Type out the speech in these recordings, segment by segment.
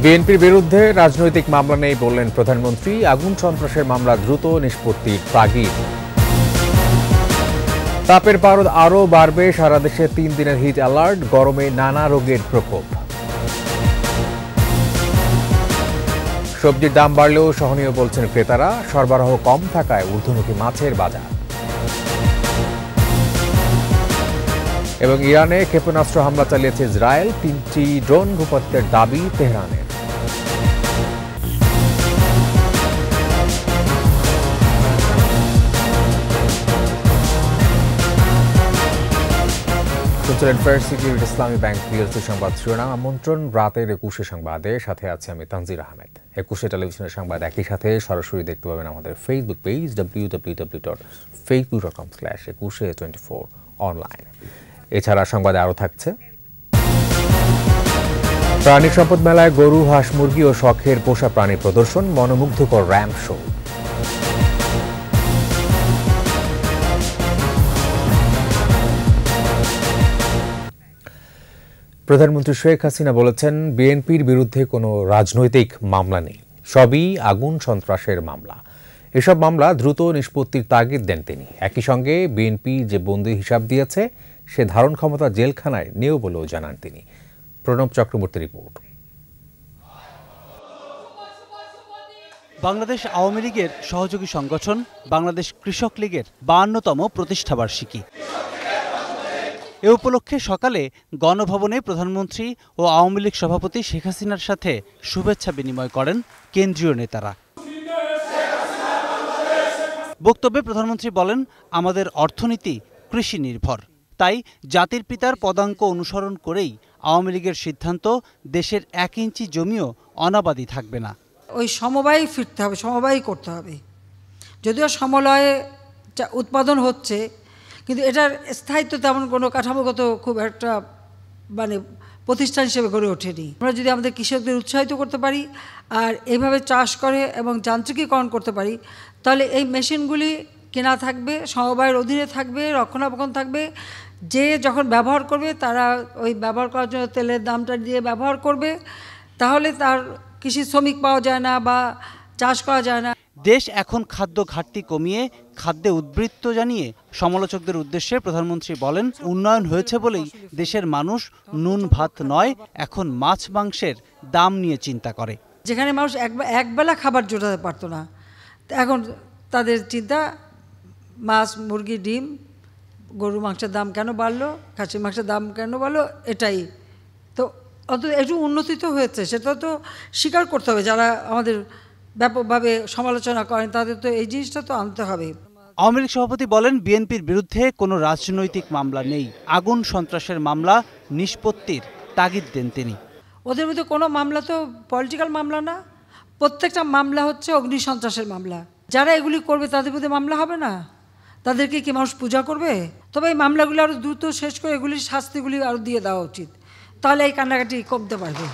বিএনপির বিরুদ্ধে রাজনৈতিক মামলা নেই বললেন প্রধানমন্ত্রী। আগুন সন্ত্রাসের মামলা দ্রুত নিষ্পত্তির তাগিদ। তাপের পারদ আরও বাড়বে, সারা দেশে 3 দিনের হিট অ্যালার্ট। গরমে নানা রোগের প্রকোপ। সবজির দাম বাড়লেও সহনীয় বলছেন ক্রেতারা। সরবরাহ কম থাকায় ঊর্ধ্বমুখী মাছের বাজার। এবং ইরানে ক্ষেপণাস্ত্র হামলা চালিয়েছে ইসরায়েল। 3টি ড্রোন ভূপাতিতের দাবি তেহরানের। ফায়ার সিকিউরিটি ইসলামী ব্যাংক পিএলসি সংবাদ শিরোনাম। আমন্ত্রণ রাতের 21 সংবাদে, সাথে আছে আমি তানজির আহমেদ। 21 টেলিভিশনের সংবাদ একই সাথে সরাসরি দেখতে পাবেন আমাদের ফেসবুক পেজ www.facebook.com/2124 অনলাইন। এছাড়া সংবাদে আরও থাকছে প্রাণী সম্পদ মেলায় গরু, হাঁস, মুরগি ও শখের পোষা প্রাণী প্রদর্শন, মনোমুগ্ধকর র্যাম্প শো। প্রধানমন্ত্রী শেখ হাসিনা বলেছেন, বিএনপির বিরুদ্ধে কোনো রাজনৈতিক মামলা নেই, সবই আগুন সন্ত্রাসের মামলা। এসব মামলা দ্রুত নিষ্পত্তির তাগিদ দেন তিনি। একই সঙ্গে বিএনপি যে বন্দী হিসাব দিয়েছে সে ধারণ ক্ষমতা জেলখানায় নেও বলেও জানান তিনি। প্রণব চক্রবর্তী রিপোর্ট। বাংলাদেশ আওয়ামী লীগের সহযোগী সংগঠন বাংলাদেশ কৃষক লীগের 52তম প্রতিষ্ঠাবার্ষিকী। এ উপলক্ষে সকালে গণভবনে প্রধানমন্ত্রী ও আওয়ামী লীগ সভাপতি শেখ হাসিনার সাথে শুভেচ্ছা বিনিময় করেন কেন্দ্রীয় নেতারা। বক্তব্যে প্রধানমন্ত্রী বলেন, আমাদের অর্থনীতি কৃষি নির্ভর, তাই জাতির পিতার পদাঙ্ক অনুসরণ করেই আওয়ামী লীগের সিদ্ধান্ত দেশের 1 ইঞ্চি জমিও অনাবাদি থাকবে না। ওই সমবায় ফিরতে হবে, সমবায় করতে হবে। যদিও সমলয়ে উৎপাদন হচ্ছে, কিন্তু এটার স্থায়িত্ব তেমন কোনো কাঠামোগত খুব একটা প্রতিষ্ঠান হিসেবে গড়ে ওঠেনি। আমরা যদি আমাদের কৃষকদের উৎসাহিত করতে পারি আর এইভাবে চাষ করে এবং যান্ত্রিকীকরণ করতে পারি, তাহলে এই মেশিনগুলি কেনা থাকবে, সমবায়ের অধীনে থাকবে, রক্ষণাবেক্ষণ থাকবে। যে যখন ব্যবহার করবে তারা ওই ব্যবহার করার জন্য তেলের দামটা দিয়ে ব্যবহার করবে, তাহলে তার কৃষি শ্রমিক পাওয়া যায় না বা চাষ করা যায় না। দেশ এখন খাদ্য ঘাটতি কমিয়ে খাদ্যে উদ্বৃত্ত জানিয়ে সমালোচকদের উদ্দেশ্যে প্রধানমন্ত্রী বলেন, উন্নয়ন হয়েছে বলেই দেশের মানুষ নুন ভাত নয়, এখন মাছ মাংসের দাম নিয়ে চিন্তা করে। যেখানে মানুষ একবেলা খাবার জোটাতে পারতো না, এখন তাদের চিন্তা মাছ, মুরগি, ডিম, গরু মাংসের দাম কেন বাড়লো, খাসির মাংসের দাম কেন বাড়লো, এটাই তো। অত একটু উন্নতি তো হয়েছে, সেটা তো স্বীকার করতে হবে। যারা আমাদের ব্যাপকভাবে সমালোচনা করেন তাদের তো এই জিনিসটা তো আনতে হবে। আওয়ামী লীগ সভাপতি বলেন, বিএনপির বিরুদ্ধে কোনো রাজনৈতিক মামলা নেই, আগুন সন্ত্রাসের মামলা নিষ্পত্তির তাগিদ দেন তিনি। ওদের মধ্যে কোনো মামলা তো পলিটিক্যাল মামলা না, প্রত্যেকটা মামলা হচ্ছে অগ্নি সন্ত্রাসের মামলা। যারা এগুলি করবে তাদের মধ্যে মামলা হবে না? তাদেরকে কি মানুষ পূজা করবে? তবে এই মামলাগুলো আরও দ্রুত শেষ করে এগুলির শাস্তিগুলি আরও দিয়ে দেওয়া উচিত, তাহলে এই কান্নাকাটি কমতে পারবে।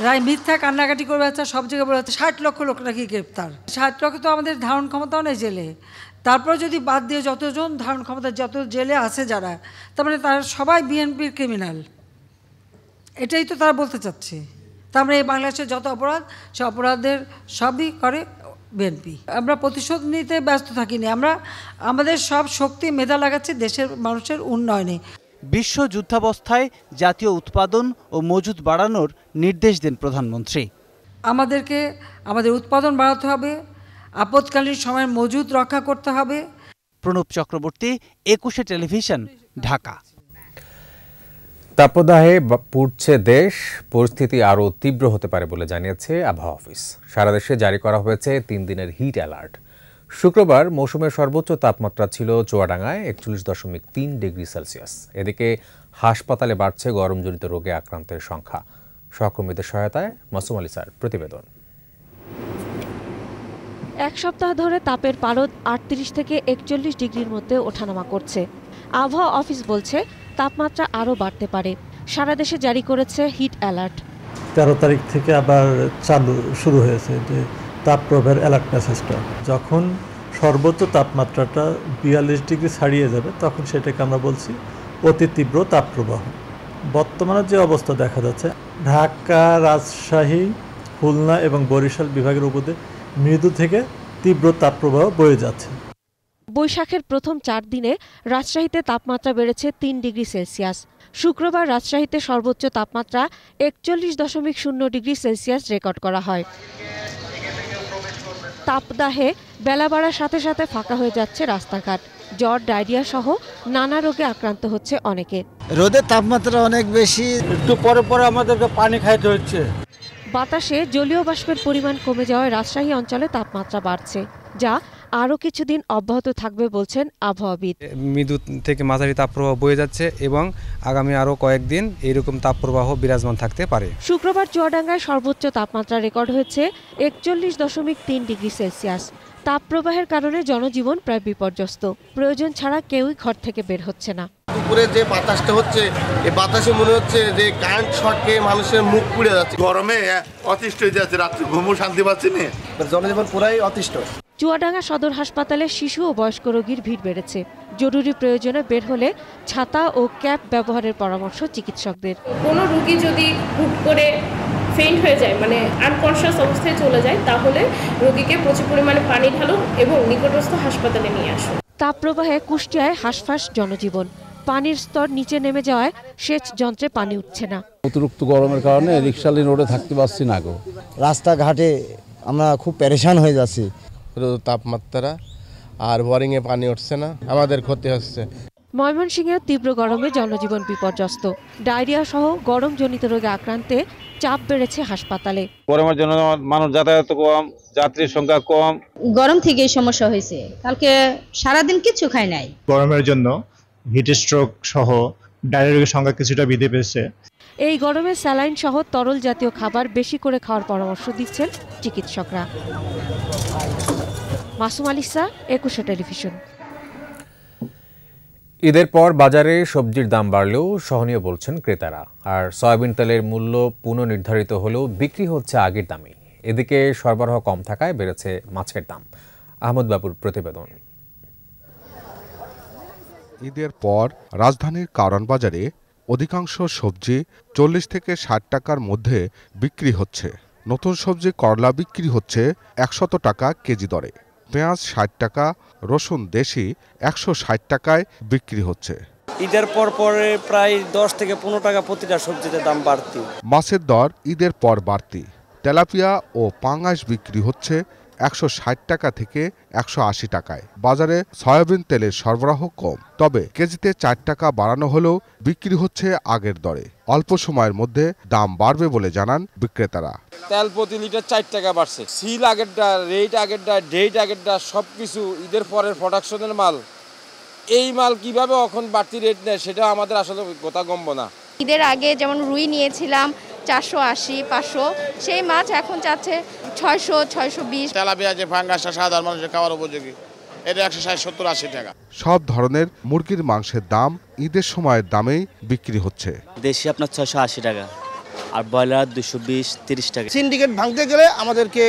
রায় মিথ্যা কান্নাকাটি করবে, আচ্ছা সব জায়গায় বলে 60 লক্ষ লোক নাকি গ্রেপ্তার। 60 লক্ষ তো আমাদের ধারণ ক্ষমতাও নেই জেলে। তারপরে যদি বাদ দিয়ে যতজন ধারণ ক্ষমতা যত জেলে আছে যারা, তার মানে তারা সবাই বিএনপির ক্রিমিনাল, এটাই তো তারা বলতে চাচ্ছে। তার মানে এই বাংলাদেশের যত অপরাধ, সে অপরাধের সবই করে বিএনপি। আমরা প্রতিশোধ নিতে ব্যস্ত থাকিনি, আমরা আমাদের সব শক্তি মেধা লাগাচ্ছি দেশের মানুষের উন্নয়নে। বিশ্ব যুদ্ধাবস্থায় জাতীয় উৎপাদন ও মজুদ বাড়ানোর নির্দেশ দেন প্রধানমন্ত্রী। আমাদেরকে আমাদের উৎপাদন বাড়াতে হবে, আপৎকালীন সময়ের মজুদ রক্ষা করতে হবে। প্রণব চক্রবর্তী, 21 টেলিভিশন, ঢাকা। তাপদাহে পুড়ছে দেশ, পরিস্থিতি আরও তীব্র হতে পারে বলে জানিয়েছে আবহাওয়া অফিস। সারা দেশে জারি করা হয়েছে 3 দিনের হিট অ্যালার্ট। শুক্রবার মৌসুমের সর্বোচ্চ তাপমাত্রা ছিল চুয়াডাঙ্গায় 41.3 ডিগ্রি সেলসিয়াস। এদিকে হাসপাতালে বাড়ছে গরমজনিত রোগে আক্রান্তের সংখ্যা। সহকর্মীদের সহায়তায় মাসুম আলী স্যার প্রতিবেদন। এক সপ্তাহ ধরে তাপের পারদ 38 থেকে 41 ডিগ্রির মধ্যে ওঠানামা করছে। আবহাওয়া অফিস বলছে তাপমাত্রা আরও বাড়তে পারে। সারা দেশে জারি করেছে হিট অ্যালার্ট। 13 তারিখ থেকে আবার শুরু হয়েছে যে তাপপ্রবাহের অ্যালার্ট মেসেজটা। যখন সর্বোচ্চ তাপমাত্রাটা 42 ডিগ্রি ছাড়িয়ে যাবে তখন সেটাকে আমরা বলছি অতি তীব্র তাপপ্রবাহ। বর্তমানে যে অবস্থা দেখা যাচ্ছে, ঢাকা, রাজশাহী, খুলনা এবং বরিশাল বিভাগের উপর দিয়ে মৃদু থেকে তীব্র তাপপ্রবাহ বয়ে যাচ্ছে। বৈশাখের প্রথম 4 দিনে রাজশাহীতে তাপমাত্রা বেড়েছে 3 ডিগ্রি সেলসিয়াস। শুক্রবার রাজশাহীতে সর্বোচ্চ তাপমাত্রা 41.0 ডিগ্রি সেলসিয়াস রেকর্ড করা হয়। তাপদাহে বেলা বাড়ার সাথে সাথে ফাঁকা হয়ে যাচ্ছে রাস্তাঘাট। জ্বর, ডায়রিয়া সহ নানা রোগে আক্রান্ত হচ্ছে অনেকে। রোদের তাপমাত্রা অনেক বেশি, একটু পরে পরে আমাদেরকে পানি খাইতে হচ্ছে। বাতাসে জলীয় বাষ্পের পরিমাণ কমে যাওয়ায় রাজশাহী অঞ্চলে তাপমাত্রা বাড়ছে, যা আরও কিছুদিন অব্যাহত থাকবে বলছেন আবহাওয়াবিদ। মৃদু থেকে মাঝারি তাপপ্রবাহ বয়ে যাচ্ছে এবং আগামী আরও কয়েকদিন এইরকম তাপপ্রবাহ বিরাজমান থাকতে পারে। শুক্রবার চুয়াডাঙ্গায় সর্বোচ্চ তাপমাত্রা রেকর্ড হয়েছে 41.3 ডিগ্রি সেলসিয়াস। তাপপ্রবাহের কারণে জনজীবন প্রায় বিপর্যস্ত। প্রয়োজন ছাড়া কেউই ঘর থেকে বের হচ্ছে না। দুপুরে যে বাতাসটা হচ্ছে, এই বাতাসে মনে হচ্ছে যে কারেন্ট শর্ট খেয়ে মানুষের মুখ পুড়ে যাচ্ছে। গরমে অতিষ্ঠ হয়ে যাচ্ছে, রাত্রে ঘুমও শান্তি পাচ্ছি না, জনজীবন পুরাই অতিষ্ঠ। চুয়াডাঙ্গা সদর হাসপাতালে শিশু ও বয়স্ক রোগীর ভিড় বেড়েছে। জরুরি প্রয়োজনে বের হলে ছাতা ও ক্যাপ ব্যবহারের পরামর্শ চিকিৎসকদের। কোনো রোগী যদি হুট করে ফেইন্ট হয়ে যায়, মানে আনকনশিয়াস অবস্থায় চলে যায়, তাহলে রোগীকে প্রচুর পরিমাণে পানি ঢালুন এবং নিকটস্থ হাসপাতালে নিয়ে আসুন। তাপপ্রবাহে কুষ্টিয়ায় হাঁসফাঁস জনজীবন। পানির স্তর নিচে নেমে যাওয়ায় সেচ যন্ত্রে পানি উঠছে না। অতিরিক্ত গরমের কারণে রিক্সালি রোডে থাকতে পারছি না গো। রাস্তাঘাটে আমরা খুব পেরেশান হয়ে যাচ্ছি। তাপমাত্রা আর বোরিংয়ে পানি উঠছে না, আমাদের ক্ষতি হচ্ছে। ময়মনসিংহে তীব্র গরমে জনজীবন বিপর্যস্ত। ডায়রিয়া সহ গরমজনিত রোগে আক্রান্তে চাপ বেড়েছে হাসপাতালে। গরমের জন্য মানুষ যাতায়াত কম, যাত্রীর সংখ্যা কম। গরম থেকেই সমস্যা হয়েছে, কালকে সারাদিন কিছু খাই নাই। গরমের জন্য হিট স্ট্রোক সহ ডায়রিয়া রোগের সংখ্যা কিছুটা বৃদ্ধি পেয়েছে। এই গরমে স্যালাইন সহ তরল জাতীয় খাবার বেশি করে খাওয়ার পরামর্শ দিচ্ছেন চিকিৎসকরা। মাসুম আলিসা, একুশে টেলিভিশন। ঈদের পর বাজারে সবজির দাম বাড়লেও সহনীয় বলছেন ক্রেতারা। আর সয়াবিন তেলের মূল্য পুনর্নির্ধারিত হলেও বিক্রি হচ্ছে আগের দামেই। এদিকে সরবরাহ কম থাকায় বেড়েছে মাছের দাম। আহমদ বাবুর প্রতিবেদন। ঈদের পর রাজধানীর কারওয়ান বাজারে অধিকাংশ সবজি 40 থেকে 60 টাকার মধ্যে বিক্রি হচ্ছে। নতুন সবজি করলা বিক্রি হচ্ছে 100 টাকা কেজি দরে। পেঁয়াজ 60 টাকা, রসুন দেশি 160 টাকায় বিক্রি হচ্ছে। ঈদের পর পরে প্রায় 10 থেকে 15 টাকা প্রতিটা সবজিতে দাম বাড়তি। মাছের দর ঈদের পর বাড়তি। তেলাপিয়া ও পাঙ্গাস বিক্রি হচ্ছে 160 টাকা থেকে 180 টাকায়। বাজারে সয়াবিন তেলের সরবরাহ কম, তবে কেজিতে 4 টাকা বাড়ানো হলেও বিক্রি হচ্ছে আগের দরে। অল্প সময়ের মধ্যে দাম বাড়বে বলে জানান বিক্রেতারা। তেল প্রতি লিটার 4 টাকা বাড়ছে। সিল আগেরটা, রেট আগেরটা, ডেট আগেরটা সবকিছু ঈদের পরের প্রোডাকশনের মাল। এই মাল কিভাবে এখন বাড়তি রেট নেয় সেটা আমাদের আসলে কথা গম্য না। ঈদের আগে যেমন রুই নিয়েছিলাম 480, 500, সেই মাছ এখন চাচ্ছে 600, 620। তেলাপিয়া যে ফাঙ্গাসটা সাধারণ মানুষের খাওয়ার উপযোগী, এটা 160, 70, 80 টাকা। সব ধরনের মুরগির মাংসের দাম ঈদের সময়ের দামেই বিক্রি হচ্ছে। দেশি আপনার 680 টাকা আর ব্রয়লার 220, 30 টাকা। সিন্ডিকেট ভাঙতে গেলে আমাদেরকে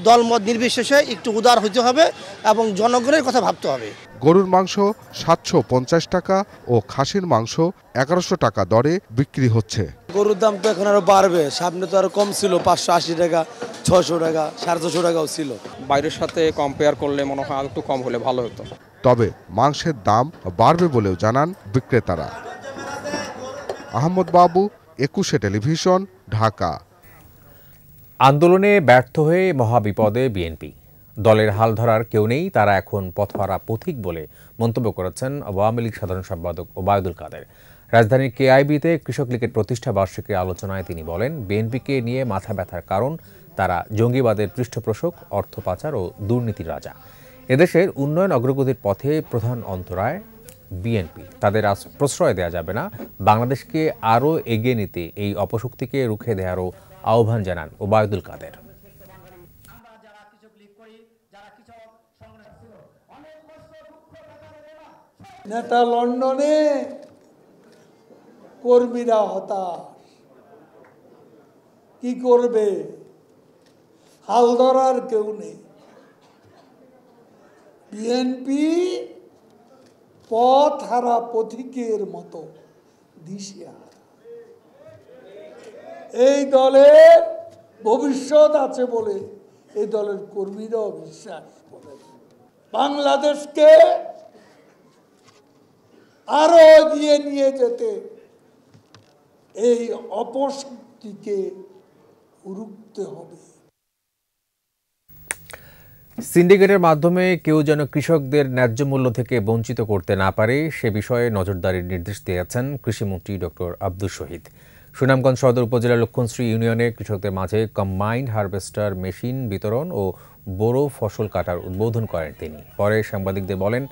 দলমত নির্বিশেষে একটু উদার হতে হবে এবং জনগণের কথা ভাবতে হবে। গরুর মাংস 750 টাকা ও খাসির মাংস 1100 টাকা দরে বিক্রি হচ্ছে। গরুর দাম তো এখন আরো বাড়বে, সামনে তো আরো কম ছিল, 580 টাকা, 600 টাকা, 650 টাকাও ছিল। বাইরের সাথে কম্পেয়ার করলে মনে হয় একটু কম হলে ভালো হতো। তবে মাংসের দাম বাড়বে বলেও জানান বিক্রেতারা। আহমদ বাবু, একুশে টেলিভিশন, ঢাকা। আন্দোলনে ব্যর্থ হয়ে মহাবিপদে বিএনপি। দলের হাল ধরার কেউ নেই, তারা এখন পথহারা পথিক বলে মন্তব্য করেছেন আওয়ামী লীগ সাধারণ সম্পাদক ওবায়দুল কাদের। রাজধানীর কেআইবিতে কৃষক লীগের প্রতিষ্ঠা বার্ষিকী আলোচনায় তিনি বলেন, বিএনপিকে নিয়ে মাথা ব্যথার কারণ তারা জঙ্গিবাদের পৃষ্ঠপোষক, অর্থ পাচার ও দুর্নীতির রাজা। এদেশের উন্নয়ন অগ্রগতির পথে প্রধান অন্তরায় বিএনপি। তাদের আজ প্রশ্রয় দেওয়া যাবে না। বাংলাদেশকে আরও এগিয়ে নিতে এই অপশক্তিকে রুখে দেওয়ারও আহ্বান জানান ওবায়দুল কাদের। নেতা লন্ডনে, কর্মীরা হতাশ, কি করবে? হাল ধরার কেউ নেই। বিএনপি পথ হারা পথিকের মতো দিশেহারা। এই দলের ভবিষ্যৎ আছে বলে এই দলের কর্মীরাও বিশ্বাস করে। বাংলাদেশকে আরো এগিয়ে নিয়ে যেতে এই অপশক্তিকে রুখতে হবে। সিন্ডিকেটের মাধ্যমে কেউ যেন কৃষকদের ন্যায্য মূল্য থেকে বঞ্চিত করতে না পারে সে বিষয়ে নজরদারির নির্দেশ দিয়েছেন কৃষিমন্ত্রী ডক্টর আব্দুল শহীদ। সুনামগঞ্জ সদর উপজেলার লক্ষণশ্রী ইউনিয়নে কৃষকদের মাঝে কম্বাইন্ড হারভেস্টার মেশিন বিতরণ ও বোরো ফসল কাটার উদ্বোধন করেন তিনি। পরে সাংবাদিকদের বলেন,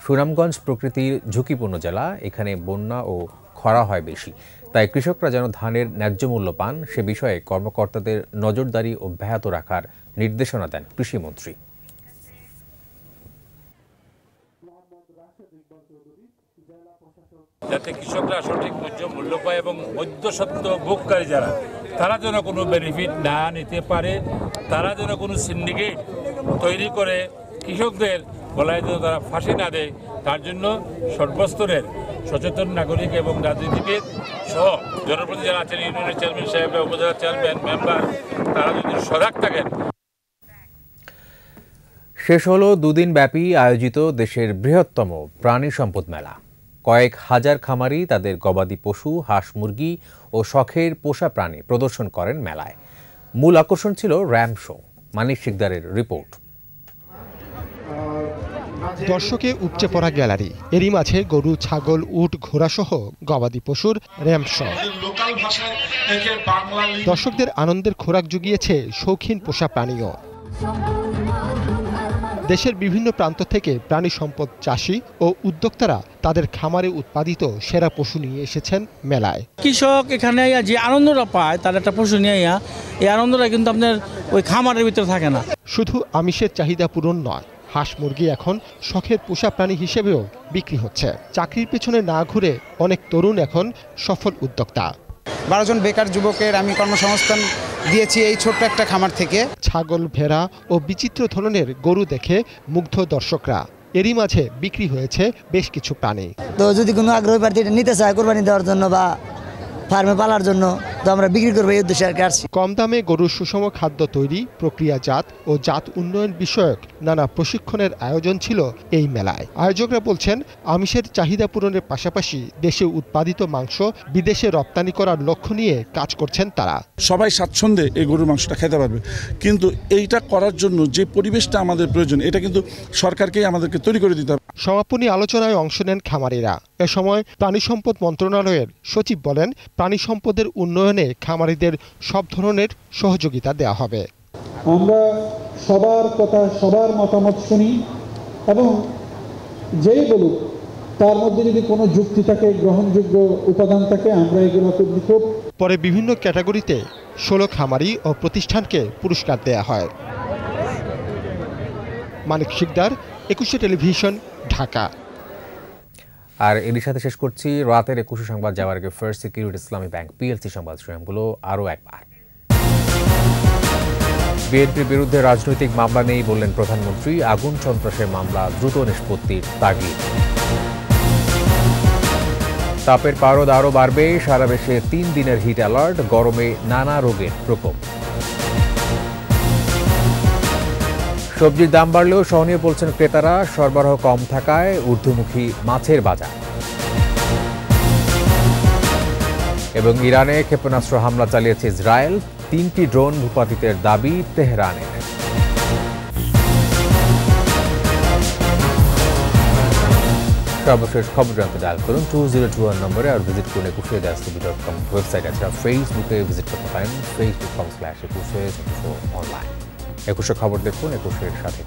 সুনামগঞ্জ প্রকৃতির ঝুঁকিপূর্ণ জেলা, এখানে বন্যা ও খরা হয় বেশি, তাই কৃষকরা যেন ধানের ন্যায্য মূল্য পান সে বিষয়ে কর্মকর্তাদের নজরদারি অব্যাহত রাখার নির্দেশনা দেন কৃষিমন্ত্রী। যাতে কৃষকরা সঠিক মূল্য পায় এবং মধ্যস্বত্ব ভোগকারী যারা তারা যেন কোনো বেনিফিট না নিতে পারে, তারা যেন কোনো সিন্ডিকেট তৈরি করে কৃষকদের গলায় যেন তারা ফাঁসি না দেয়, তার জন্য সর্বস্তরের সচেতন নাগরিক এবং রাজনীতিবিদ সহ জনপ্রতিনিধি যারা আছেন, ইউনিয়নের চেয়ারম্যান সাহেব, উপজেলা চেয়ারম্যান, মেম্বার, তারা যদি সজাগ থাকেন। শেষ হল দুদিন ব্যাপী আয়োজিত দেশের বৃহত্তম প্রাণী সম্পদ মেলা। কয়েক হাজার খামারি তাদের গবাদি পশু, হাঁস মুরগি ও শখের পোষা প্রাণী প্রদর্শন করেন মেলায়। মূল আকর্ষণ ছিল র্যাম শো। মানিক শিকদারের রিপোর্ট। দর্শকে উপচে পড়া গ্যালারি, এরই মাঝে গরু, ছাগল, উট, ঘোড়া সহ গবাদি পশুর র্যাম শো। দর্শকদের আনন্দের খোরাক জুগিয়েছে শৌখিন পোষা প্রাণীও। দেশের বিভিন্ন প্রান্ত থেকে প্রাণী সম্পদ চাষী ও উদ্যোক্তারা তাদের খামারে উৎপাদিত সেরা পশু নিয়ে এসেছেন মেলায়। কৃষক এখানে যে আনন্দটা পায় তার একটা পশু নিয়ে এই আনন্দটা কিন্তু আপনার ওই খামারের ভিতরে থাকে না। শুধু আমিষের চাহিদা পূরণ নয়, হাঁস মুরগি এখন শখের পোষা প্রাণী হিসেবেও বিক্রি হচ্ছে। চাকরির পেছনে না ঘুরে অনেক তরুণ এখন সফল উদ্যোক্তা। 12 জন বেকার যুবকের আমি কর্মসংস্থান দিয়েছি এই ছোট্ট একটা খামার থেকে। ছাগল, ভেড়া ও বিচিত্র ধরনের গরু দেখে মুগ্ধ দর্শকরা। এরই মাঝে বিক্রি হয়েছে বেশ কিছু প্রাণী। তো যদি কোনো আগ্রহী প্রার্থী নিতে চায় কোরবানি দেওয়ার জন্য বা ফার্মে পালার জন্য, তো আমরা বিক্রি করবো এই উদ্দেশ্যে আর কি আসছি। কম দামে গরুর সুষম খাদ্য তৈরি, প্রক্রিয়াজাত ও জাত উন্নয়ন বিষয়ক নানা প্রশিক্ষণের আয়োজন ছিল এই মেলায়। আয়োজকরা বলছেন, আমিষের চাহিদা পূরণের পাশাপাশি দেশে উৎপাদিত মাংস বিদেশে রপ্তানি করার লক্ষ্য নিয়ে কাজ করছেন তারা। সবাই স্বাচ্ছন্দ্যে এই গরুর মাংসটা খেতে পারবে, কিন্তু এইটা করার জন্য যে পরিবেশটা আমাদের প্রয়োজন এটা কিন্তু সরকারকেই আমাদেরকে তৈরি করে দিতে হবে। সমাপনী আলোচনায় অংশ নেন খামারিরা। এ সময় প্রাণী সম্পদ মন্ত্রণালয়ের সচিব বলেন, প্রাণী সম্পদের উন্নয়নে খামারিদের সব ধরনের সহযোগিতা দেওয়া হবে। আমরা সবার কথা, সবার মতামত শুনি এবং যেই বলুক তার মধ্যে যদি কোনো যুক্তি থাকে, গ্রহণযোগ্য উপাদান থাকে, আমরা এগুলোকে খুব। পরে বিভিন্ন ক্যাটাগরিতে 16 খামারি ও প্রতিষ্ঠানকে পুরস্কার দেয়া হয়। মানিক শিকদার, 21 টেলিভিশন, ঢাকা। আর এর সাথে শেষ করছি রাতের 21 সংবাদ যাওয়ার আগে ফার্স্ট সিকিউরিটি ইসলামী ব্যাংক পিএলসি সংবাদ শিরোনামগুলো আরও একবার। বিএনপির বিরুদ্ধে রাজনৈতিক মামলা নেই বললেন প্রধানমন্ত্রী, আগুন সন্ত্রাসের মামলা দ্রুত নিষ্পত্তির তাগিদ। তাপের পারদ আরও বাড়বে, সারা দেশে 3 দিনের হিট অ্যালার্ট, গরমে নানা রোগের প্রকোপ। সবজির দাম বাড়লেও সহনীয় বলছেন ক্রেতারা, সরবরাহ কম থাকায় ঊর্ধ্বমুখী মাছের বাজার। এবং ইরানে ক্ষেপণাস্ত্র হামলা চালিয়েছে ইসরায়েল, 3টি ড্রোন ভূপাতিতের দাবি তেহরানের। সর্বশেষ খবর জানতে ডায়াল করুন 2021 নম্বরে আর ভিজিট করুন ekushe-tv.com ওয়েবসাইট। এছাড়া ফেসবুকে ভিজিট করতে পারেন facebook.com/ekushe24 অনলাইন। 21 খবর দেখুন, 21 সাথে।